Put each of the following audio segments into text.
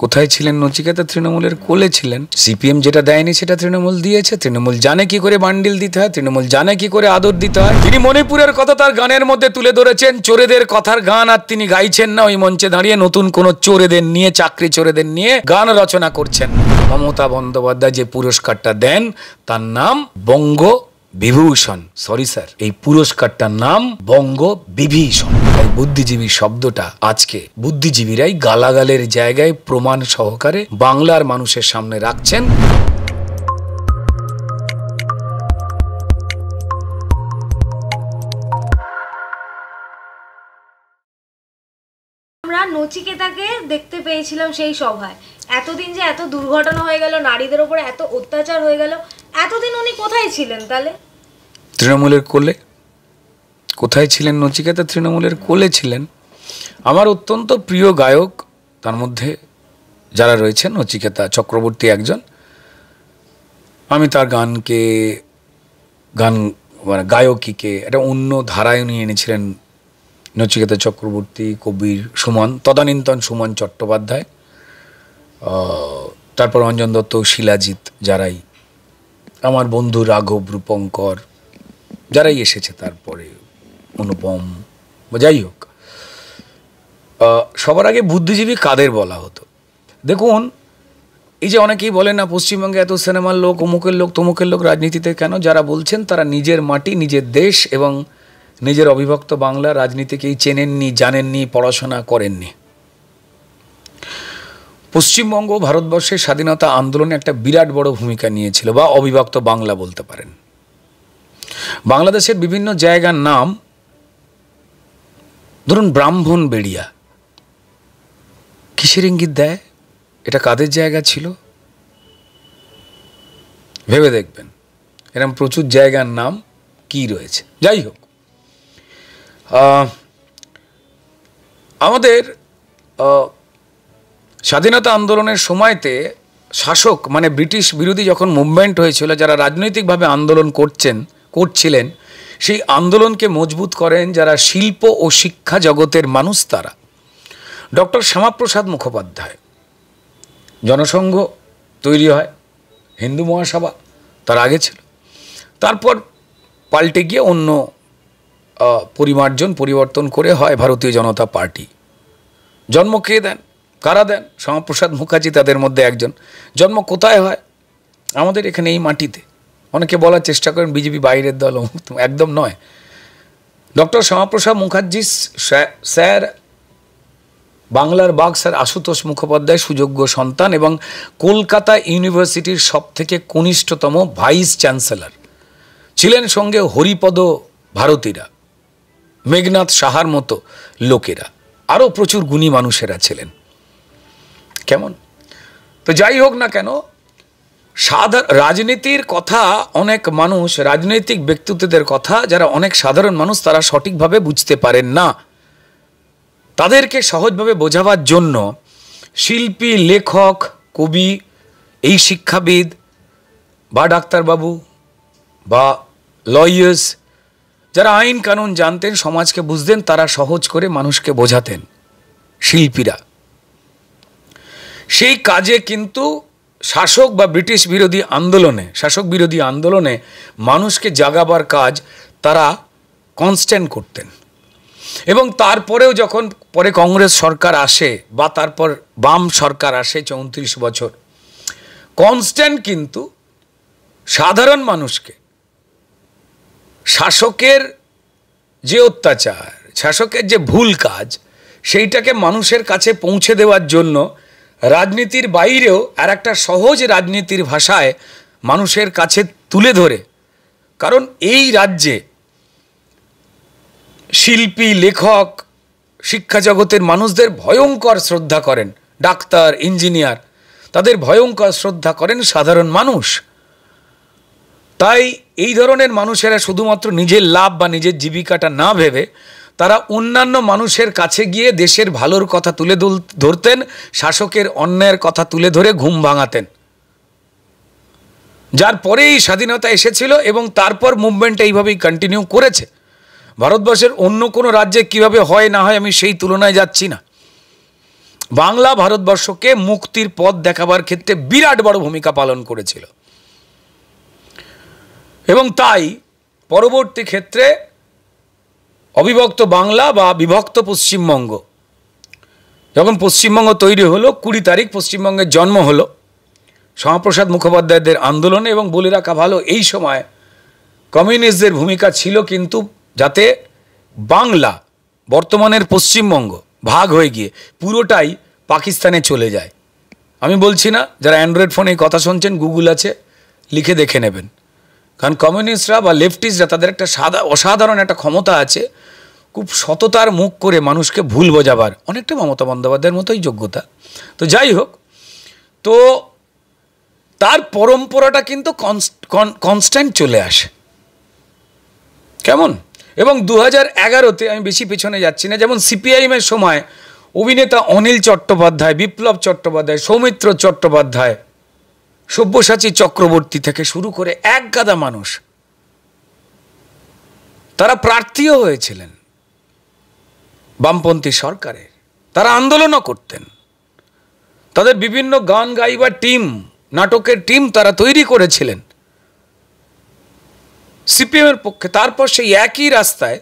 কোথায় ছিলেন নচিকেতা? তৃণমূলের কোলে ছিলেন। সিপিএম যেটা দেয়নি সেটা তৃণমূল দিয়েছে। তৃণমূল জানে কি করে বান্ডিল দিতে হয়, তৃণমূল জানে কি করে আদর দিতে হয়। তিনি মণিপুরের কথা তার গানের মধ্যে তুলে ধরেছেন, চোরেদের কথার গান আর তিনি গাইছেন না, ওই মঞ্চে দাঁড়িয়ে নতুন কোন চোরেদের নিয়ে, চাকরি চোরেদের নিয়ে গান রচনা করছেন। মমতা বন্দ্যোপাধ্যায় যে পুরস্কারটা দেন তার নাম বঙ্গ বিভূষণ। সরি স্যার, এই পুরস্কারটার নাম বঙ্গ বিভীষণ। তাই বুদ্ধিজীবী শব্দটা আজকে বুদ্ধিজীবীরাই গালাগালের জায়গায় প্রমাণ সহকারে বাংলার মানুষের সামনে রাখছেন। আমরা নচিকেতাকে দেখতে পেয়েছিলাম সেই সভায়। এতদিন যে এত দুর্ঘটনা হয়ে গেল, নারীদের উপরে এত অত্যাচার হয়ে গেল, এতদিন উনি কোথায় ছিলেন তাহলে? তৃণমূলের কোলে। কোথায় ছিলেন নচিকেতা? তৃণমূলের কোলে ছিলেন। আমার অত্যন্ত প্রিয় গায়ক তার মধ্যে যারা রয়েছেন, নচিকেতা চক্রবর্তী একজন। আমি তার মানে গায়কীকে একটা অন্য ধারায় নিয়ে এনেছিলেন নচিকেতা চক্রবর্তী, কবির সুমন, তদানীন্তন সুমন চট্টোপাধ্যায়, তারপর অঞ্জন দত্ত, শিলাজিৎ, যারাই আমার বন্ধু, রাঘব, রূপঙ্কর, যারাই এসেছে, তারপরে অনুপম, যাই হোক। সবার আগে বুদ্ধিজীবী কাদের বলা হতো? দেখুন, এই যে অনেকেই বলেন না পশ্চিমবঙ্গে এত সিনেমার লোক, অমুকের লোক, তমুকের লোক রাজনীতিতে কেন, যারা বলছেন তারা নিজের মাটি, নিজের দেশ এবং নিজের অবিভক্ত বাংলা রাজনীতিকেই চেনেননি, জানেননি, পড়াশোনা করেননি। পশ্চিমবঙ্গ ভারতবর্ষের স্বাধীনতা আন্দোলনে একটা বিরাট বড় ভূমিকা নিয়েছিল, বা অবিভক্ত বাংলা বলতে পারেন। বাংলাদেশের বিভিন্ন জায়গার নাম, ধরুন ব্রাহ্মণবেড়িয়া, কিসের ইঙ্গিত দেয়? এটা কাদের জায়গা ছিল? ভেবে দেখবেন, এরকম প্রচুর জায়গার নাম কি রয়েছে। যাই হোক, আমাদের স্বাধীনতা আন্দোলনের সময়তে শাসক মানে ব্রিটিশ বিরোধী যখন মুভমেন্ট হয়েছিল, যারা রাজনৈতিকভাবে আন্দোলন করছিলেন, সেই আন্দোলনকে মজবুত করেন যারা শিল্প ও শিক্ষা জগতের মানুষ, তারা ডক্টর শ্যামাপ্রসাদ মুখোপাধ্যায়। জনসংঘ তৈরি হয়, হিন্দু মহাসভা তার আগে ছিল, তারপর পাল্টে গিয়ে অন্য পরিবর্তন করে হয় ভারতীয় জনতা পার্টি। জন্ম কে দেন, কারা দেন? শ্যামাপ্রসাদ মুখার্জি তাদের মধ্যে একজন। জন্ম কোথায় হয়? আমাদের এখানে এই মাটিতে। অনেকে বলার চেষ্টা করেন বিজেপি বাইরের দল, একদম নয়। ডক্টর শ্যামাপ্রসাদ মুখার্জি স্যার, বাংলার বাঘ স্যার আশুতোষ মুখোপাধ্যায় সুযোগ্য সন্তান এবং কলকাতা ইউনিভার্সিটির সবথেকে কনিষ্ঠতম ভাইস চ্যান্সেলর ছিলেন। সঙ্গে হরিপদ ভারতীরা, মেঘনাথ সাহার মতো লোকেরা, আরও প্রচুর গুণী মানুষেরা ছিলেন। কেমন? তো যাই হোক না কেন, রাজনীতির কথা অনেক মানুষ, রাজনৈতিক ব্যক্তিত্বদের কথা যারা অনেক সাধারণ মানুষ, তারা সঠিকভাবে বুঝতে পারেন না। তাদেরকে সহজভাবে বোঝাবার জন্য শিল্পী, লেখক, কবি, এই শিক্ষাবিদ বা ডাক্তারবাবু বা লয়ার্স, যারা আইন কানুন জানতেন, সমাজকে বুঝতেন, তারা সহজ করে মানুষকে বোঝাতেন। শিল্পীরা সেই কাজে কিন্তু শাসক বা ব্রিটিশ বিরোধী আন্দোলনে, শাসক বিরোধী আন্দোলনে মানুষকে জাগাবার কাজ তারা কনস্ট্যান্ট করতেন। এবং তারপরেও যখন পরে কংগ্রেস সরকার আসে বা তারপর বাম সরকার আসে 34 বছর, কনস্ট্যান্ট কিন্তু সাধারণ মানুষকে শাসকের যে অত্যাচার, শাসকের যে ভুল কাজ, সেইটাকে মানুষের কাছে পৌঁছে দেওয়ার জন্য রাজনীতির বাইরেও আর একটা সহজ রাজনীতির ভাষায় মানুষের কাছে তুলে ধরে। কারণ এই রাজ্যে শিল্পী, লেখক, শিক্ষা জগতের মানুষদের ভয়ঙ্কর শ্রদ্ধা করেন ডাক্তার, ইঞ্জিনিয়ার, তাদের ভয়ঙ্কর শ্রদ্ধা করেন সাধারণ মানুষ। তাই এই ধরনের মানুষেরা শুধুমাত্র নিজের লাভ বা নিজের জীবিকাটা না ভেবে তারা অন্যান্য মানুষের কাছে গিয়ে দেশের ভালোর কথা তুলে ধরতেন, শাসকের অন্যায়ের কথা তুলে ধরে ঘুম ভাঙাতেন। যার পরেই স্বাধীনতা এসেছিল এবং তারপর মুভমেন্ট এইভাবেই কন্টিনিউ করেছে। ভারতবর্ষের অন্য কোনো রাজ্যে কিভাবে হয় না হয় আমি সেই তুলনায় যাচ্ছি না। বাংলা ভারতবর্ষকে মুক্তির পথ দেখাবার ক্ষেত্রে বিরাট বড় ভূমিকা পালন করেছিল। এবং তাই পরবর্তী ক্ষেত্রে অবিভক্ত বাংলা বা বিভক্ত পশ্চিমবঙ্গ, যখন পশ্চিমবঙ্গ তৈরি হলো, 20 তারিখ পশ্চিমবঙ্গের জন্ম হলো শ্যামাপ্রসাদ মুখোপাধ্যায়দের আন্দোলনে। এবং বলে রাখা ভালো, এই সময় কমিউনিস্টদের ভূমিকা ছিল কিন্তু যাতে বাংলা, বর্তমানের পশ্চিমবঙ্গ ভাগ হয়ে গিয়ে পুরোটাই পাকিস্তানে চলে যায়। আমি বলছি না, যারা অ্যান্ড্রয়েড ফোনে এই কথা শুনছেন, গুগল আছে, লিখে দেখে নেবেন। কারণ কমিউনিস্টরা বা লেফটিস্টরা তাদের একটা অসাধারণ একটা ক্ষমতা আছে, খুব সততার মুখ করে মানুষকে ভুল বোঝাবার, অনেকটা মমতা বন্দ্যোপাধ্যায়ের মতোই যোগ্যতা। তো যাই হোক, তো তার পরম্পরাটা কিন্তু কনস্ট্যান্ট চলে আসে, কেমন। এবং 2011-তে, আমি বেশি পেছনে যাচ্ছি না, যেমন সিপিআইএমের সময় অভিনেতা অনিল চট্টোপাধ্যায়, বিপ্লব চট্টোপাধ্যায়, সৌমিত্র চট্টোপাধ্যায়, সব্যসাচী চক্রবর্তী থেকে শুরু করে এক গাদা মানুষ, তারা প্রার্থীও হয়েছিলেন বামপন্থী সরকারের। তারা আন্দোলনও করতেন, তাদের বিভিন্ন গান গাইবার টিম, নাটকের টিম তারা তৈরি করেছিলেন সিপিএমের পক্ষে। তারপর সেই একই রাস্তায়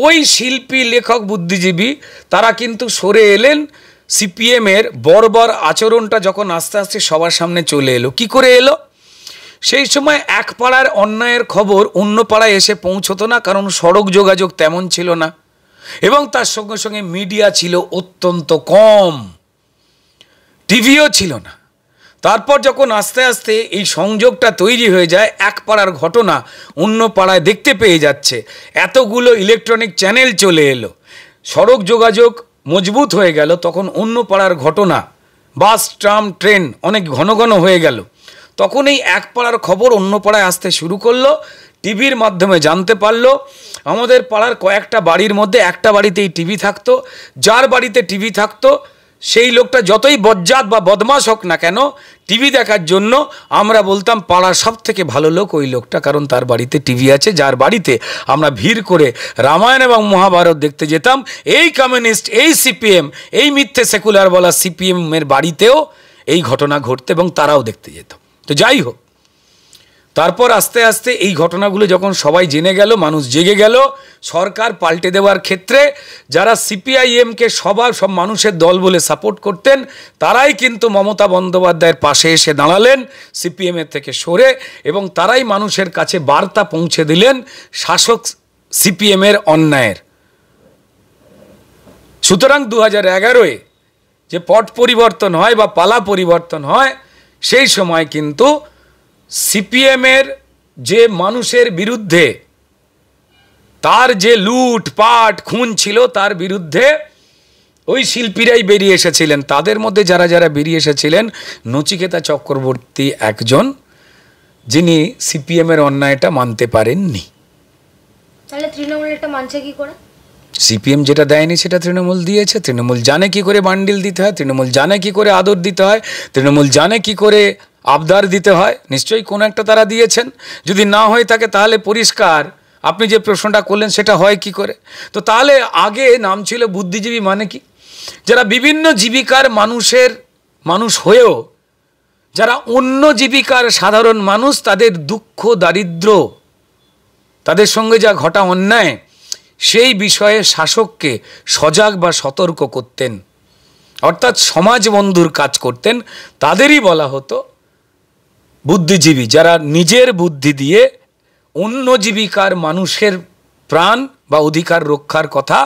ওই শিল্পী, লেখক, বুদ্ধিজীবী তারা কিন্তু সরে এলেন। সিপিএমের বর্বর আচরণটা যখন আস্তে আস্তে সবার সামনে চলে এলো, কি করে এলো? সেই সময় এক পাড়ার অন্যায়ের খবর অন্য পাড়ায় এসে পৌঁছতো না, কারণ সড়ক যোগাযোগ তেমন ছিল না, এবং তার সঙ্গে সঙ্গে মিডিয়া ছিল অত্যন্ত কম, টিভিও ছিল না। তারপর যখন আস্তে আস্তে এই সংযোগটা তৈরি হয়ে যায়, এক পাড়ার ঘটনা অন্য পাড়ায় দেখতে পেয়ে যাচ্ছে, এতগুলো ইলেকট্রনিক চ্যানেল চলে এলো, সড়ক যোগাযোগ মজবুত হয়ে গেল, তখন অন্য পাড়ার ঘটনা, বাস, ট্রাম, ট্রেন অনেক ঘন ঘন হয়ে গেল, তখন এই এক পাড়ার খবর অন্য পাড়ায় আসতে শুরু করলো, টিভির মাধ্যমে জানতে পারলো। আমাদের পাড়ার কয়েকটা বাড়ির মধ্যে একটা বাড়িতেই টিভি থাকতো, যার বাড়িতে টিভি থাকতো সেই লোকটা যতই বজ্জাত বা বদমাশ হোক না কেন, টিভি দেখার জন্য আমরা বলতাম পাড়ার সব থেকে ভালো লোক ওই লোকটা, কারণ তার বাড়িতে টিভি আছে, যার বাড়িতে আমরা ভিড় করে রামায়ণ এবং মহাভারত দেখতে যেতাম। এই কমিউনিস্ট, এই সিপিএম, এই মিথ্যে সেকুলার বলা সিপিএমের বাড়িতেও এই ঘটনা ঘটতো এবং তারাও দেখতে যেত। তো যাই হোক, তারপর আস্তে আস্তে এই ঘটনাগুলো যখন সবাই জেনে গেল, মানুষ জেগে গেল, সরকার পাল্টে দেওয়ার ক্ষেত্রে যারা সিপিআইএমকে সব মানুষের দল বলে সাপোর্ট করতেন, তারাই কিন্তু মমতা বন্দ্যোপাধ্যায়ের পাশে এসে দাঁড়ালেন সিপিএমের থেকে সরে, এবং তারাই মানুষের কাছে বার্তা পৌঁছে দিলেন শাসক সিপিএমের অন্যায়ের। সুতরাং 2011-এ যে পট পরিবর্তন হয় বা পালা পরিবর্তন হয়, সেই সময় কিন্তু সিপিএমের যে মানুষের বিরুদ্ধে তার যে লুট পাট খুন ছিল, তার বিরুদ্ধে ওই শিল্পীরাই বেরিয়ে এসেছিলেন। তাদের মধ্যে যারা যারা বেরিয়ে এসেছিলেন, নচিকেতা চক্রবর্তী একজন, যিনি সিপিএমের অন্যায়টা মানতে পারেননি। তাহলে তৃণমূল এটা মানছে কি করে? সিপিএম যেটা দেয়নি সেটা তৃণমূল দিয়েছে। তৃণমূল জানে কি করে বান্ডিল দিতে হয়, তৃণমূল জানে কি করে আদর দিতে হয়, তৃণমূল জানে কি করে আবদার দিতে হয়। নিশ্চয়ই কোনো একটা তারা দিয়েছেন। যদি না হয়ে থাকে তাহলে পরিষ্কার, আপনি যে প্রশ্নটা করলেন সেটা হয় কি করে। তো তাহলে আগে নাম ছিল বুদ্ধিজীবী, মানে কি? যারা বিভিন্ন জীবিকার মানুষ হয়েও যারা অন্য জীবিকার সাধারণ মানুষ, তাদের দুঃখ দারিদ্র, তাদের সঙ্গে যা ঘটা অন্যায়, সেই বিষয়ে শাসককে সজাগ বা সতর্ক করতেন, অর্থাৎ সমাজ বন্ধুর কাজ করতেন, তাদেরই বলা হতো বুদ্ধিজীবী। যারা নিজের বুদ্ধি দিয়ে অন্য জীবিকার মানুষের প্রাণ বা অধিকার রক্ষার কথা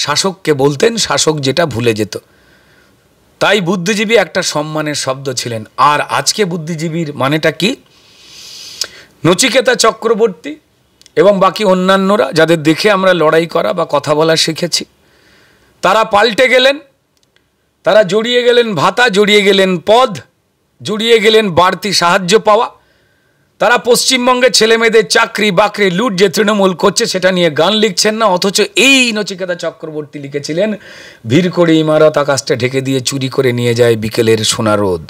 শাসককে বলতেন, শাসক যেটা ভুলে যেত। তাই বুদ্ধিজীবী একটা সম্মানের শব্দ ছিলেন। আর আজকে বুদ্ধিজীবীর মানেটা কি? নচিকেতা চক্রবর্তী এবং বাকি অন্যান্যরা, যাদের দেখে আমরা লড়াই করা বা কথা বলা শিখেছি, তারা পাল্টে গেলেন। তারা জড়িয়ে গেলেন ভাতা, জড়িয়ে গেলেন পদ, জড়িয়ে গেলেন বাড়তি সাহায্য পাওয়া। তারা পশ্চিমবঙ্গের ছেলেমেয়েদের চাকরি বাকরি লুট যে তৃণমূল করছে সেটা নিয়ে গান লিখছেন না, অথচ এই নচিকেতা চক্রবর্তী লিখেছিলেন, ভিড় করে ইমারত আকাশটা ঢেকে দিয়ে চুরি করে নিয়ে যায় বিকেলের সোনা রোদ।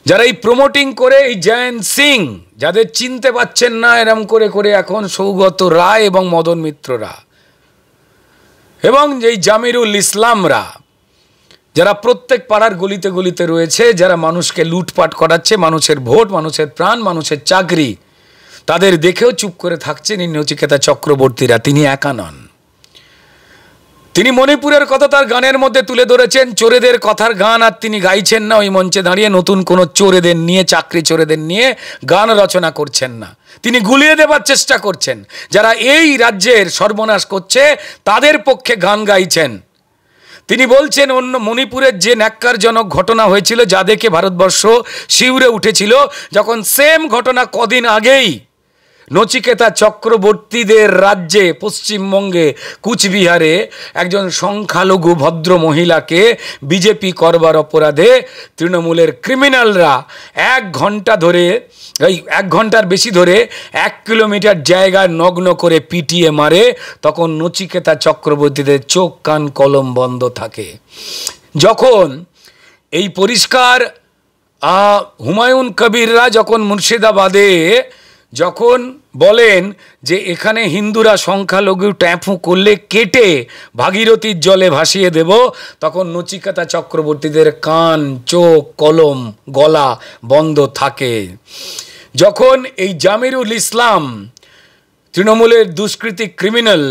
যারা এই প্রমোটিং করে, এই জয়ন্ত সিং, যাদের চিনতে পাচ্ছেন না এরম করে করে এখন সৌগত রায় এবং মদন মিত্ররা এবং যেই জামিরুল ইসলামরা, যারা প্রত্যেক পাড়ার গলিতে গলিতে রয়েছে, যারা মানুষকে লুটপাট করাচ্ছে, মানুষের ভোট, মানুষের প্রাণ, মানুষের চাকরি, তাদের দেখেও চুপ করে থাকছেন এই নচিকেতা চক্রবর্তীরা। তিনি একা নন। তিনি মণিপুরের কথা তার গানের মধ্যে তুলে ধরেছেন। চোরেদের কথার গান আর তিনি গাইছেন না ওই মঞ্চে দাঁড়িয়ে, নতুন কোনো চোরেদের নিয়ে, চাকরি চোরেদের নিয়ে গান রচনা করছেন না। তিনি গুলিয়ে দেবার চেষ্টা করছেন। যারা এই রাজ্যের সর্বনাশ করছে তাদের পক্ষে গান গাইছেন। তিনি বলছেন অন্য মণিপুরের যে ন্যাক্কারজনক ঘটনা হয়েছিল, যা দেখে ভারতবর্ষ শিউরে উঠেছিল, যখন সেম ঘটনা কদিন আগেই নচিকেতা চক্রবর্তীদের রাজ্যে পশ্চিমবঙ্গে কুচবিহারে একজন সংখ্যালঘু ভদ্র মহিলাকে বিজেপি করবার অপরাধে তৃণমূলের ক্রিমিনালরা 1 ঘন্টা ধরে, এই 1 ঘন্টার বেশি ধরে 1 কিলোমিটার জায়গায় নগ্ন করে পিটিয়ে মারে, তখন নচিকেতা চক্রবর্তীদের চোখ কান কলম বন্ধ থাকে। যখন এই পরিষ্কার হুমায়ুন কবিররা যখন মুর্শিদাবাদে যখন বলেন যে এখানে হিন্দুরা সংখ্যালঘু ট্যাঁফু করলে কেটে ভাগীরথীর জলে ভাসিয়ে দেব, তখন নচিকেতা চক্রবর্তীদের কান, চোখ, কলম, গলা বন্ধ থাকে। যখন এই জামিরুল ইসলাম তৃণমূলের দুষ্কৃতী ক্রিমিনাল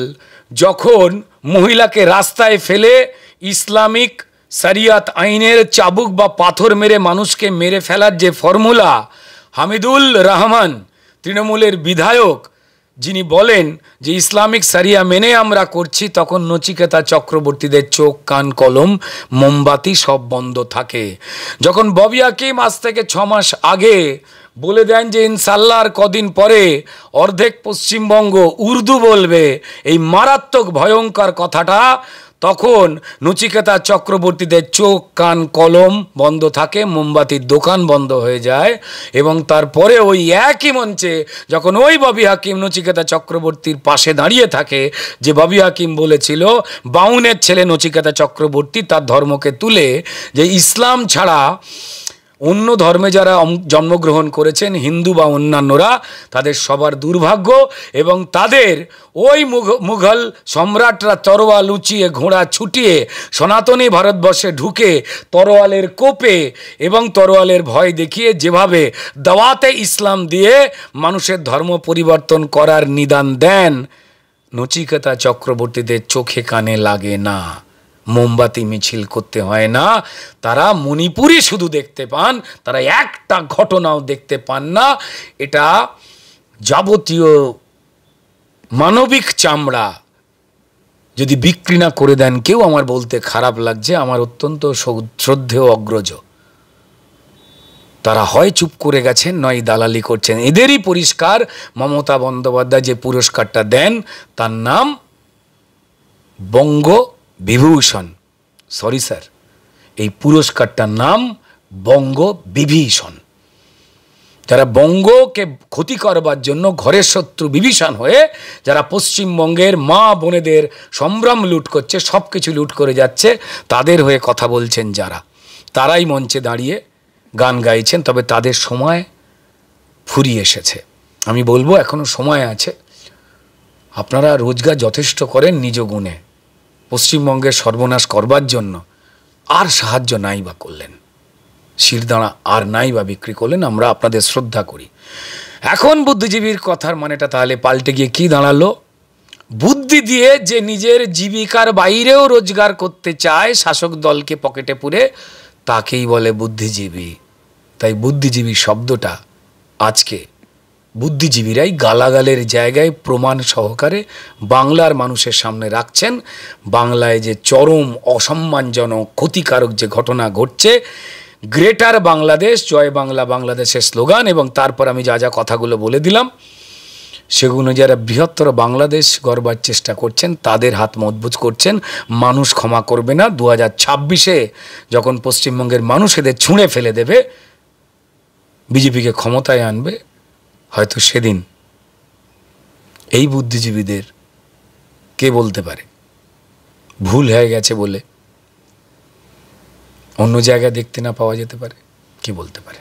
যখন মহিলাকে রাস্তায় ফেলে ইসলামিক শরিয়াত আইনের চাবুক বা পাথর মেরে মানুষকে মেরে ফেলার যে ফর্মুলা, হামিদুল রহমান তৃণমূলের বিধায়ক যিনি বলেন যে ইসলামিক শরিয়া মেনে আমরা করছি, তখন নচিকেতা চক্রবর্তীদের চোখ কান কলম মোমবাতি সব বন্ধ থাকে। যখন ববি হাকিম আজ থেকে 6 মাস আগে বলে দেন যে ইনশাল্লাহ আর কদিন পরে অর্ধেক পশ্চিমবঙ্গ উর্দু বলবে, এই মারাত্মক ভয়ঙ্কর কথাটা, তখন নচিকেতা চক্রবর্তীদের চোখ কান কলম বন্ধ থাকে, মোমবাতির দোকান বন্ধ হয়ে যায়। এবং তারপরে ওই একই মঞ্চে যখন ওই ববি হাকিম নচিকেতা চক্রবর্তীর পাশে দাঁড়িয়ে থাকে, যে ববি হাকিম বলেছিল বাউনের ছেলে নচিকেতা চক্রবর্তী তার ধর্মকে তুলে যে ইসলাম ছাড়া অন্য ধর্মে যারা জন্মগ্রহণ করেছেন, হিন্দু বা অন্যান্যরা, তাদের সবার দুর্ভাগ্য, এবং তাদের ওই মুঘল সম্রাটরা তরোয়াল উঁচিয়ে ঘোড়া ছুটিয়ে সনাতনী ভারতবর্ষে ঢুকে তরোয়ালের কোপে এবং তরোয়ালের ভয় দেখিয়ে যেভাবে দাওয়াতে ইসলাম দিয়ে মানুষের ধর্ম পরিবর্তন করার নিদান দেন, নচিকেতা চক্রবর্তীদের চোখে কানে লাগে না, মোমবাতি মিছিল করতে হয় না। তারা মণিপুরই শুধু দেখতে পান, তারা একটা ঘটনাও দেখতে পান না। এটা যাবতীয় মানবিক চামড়া যদি বিক্রি না করে দেন কেউ, আমার বলতে খারাপ লাগছে, আমার অত্যন্ত শ্রদ্ধেয় অগ্রজ, তারা হয় চুপ করে গেছেন, নয় দালালি করছেন। এদেরই পরিষ্কার মমতা বন্দ্যোপাধ্যায় যে পুরস্কারটা দেন তার নাম বঙ্গ বিভূষণ। সরি স্যার, এই পুরস্কারটার নাম বঙ্গ বিভীষণ। যারা বঙ্গকে ক্ষতি করবার জন্য ঘরের শত্রু বিভীষণ হয়ে যারা পশ্চিমবঙ্গের মা বোনেদের সম্ভ্রম লুট করছে, সব কিছু লুট করে যাচ্ছে, তাদের হয়ে কথা বলছেন যারা, তারাই মঞ্চে দাঁড়িয়ে গান গাইছেন। তবে তাদের সময় ফুরিয়ে এসেছে। আমি বলবো এখনো সময় আছে। আপনারা রোজগার যথেষ্ট করেন নিজ গুণে, পশ্চিমবঙ্গের সর্বনাশ করবার জন্য আর সাহায্য নাই বা করলেন, শিরদাঁড়া আর নাই বা বিক্রি করলেন, আমরা আপনাদের শ্রদ্ধা করি। এখন বুদ্ধিজীবীর কথার মানেটা তাহলে পাল্টে গিয়ে কি দাঁড়ালো? বুদ্ধি দিয়ে যে নিজের জীবিকার বাইরেও রোজগার করতে চায় শাসক দলকে পকেটে পুরে, তাকেই বলে বুদ্ধিজীবী। তাই বুদ্ধিজীবী শব্দটা আজকে বুদ্ধিজীবীরাই গালাগালের জায়গায় প্রমাণ সহকারে বাংলার মানুষের সামনে রাখছেন। বাংলায় যে চরম অসম্মানজনক ক্ষতিকারক যে ঘটনা ঘটছে, গ্রেটার বাংলাদেশ, জয় বাংলা, বাংলাদেশের স্লোগান, এবং তারপর আমি যা যা কথাগুলো বলে দিলাম সেগুলো যারা বৃহত্তর বাংলাদেশ গড়বার চেষ্টা করছেন তাদের হাত মজবুত করছেন। মানুষ ক্ষমা করবে না। 2026-এ যখন পশ্চিমবঙ্গের মানুষ এদের ছুঁড়ে ফেলে দেবে, বিজেপিকে ক্ষমতায় আনবে, হয়তো সেদিন এই বুদ্ধিজীবীদের কে বলতে পারে ভুল হয়ে গেছে বলে অন্য জায়গায় দেখতে না পাওয়া যেতে পারে? কে বলতে পারে?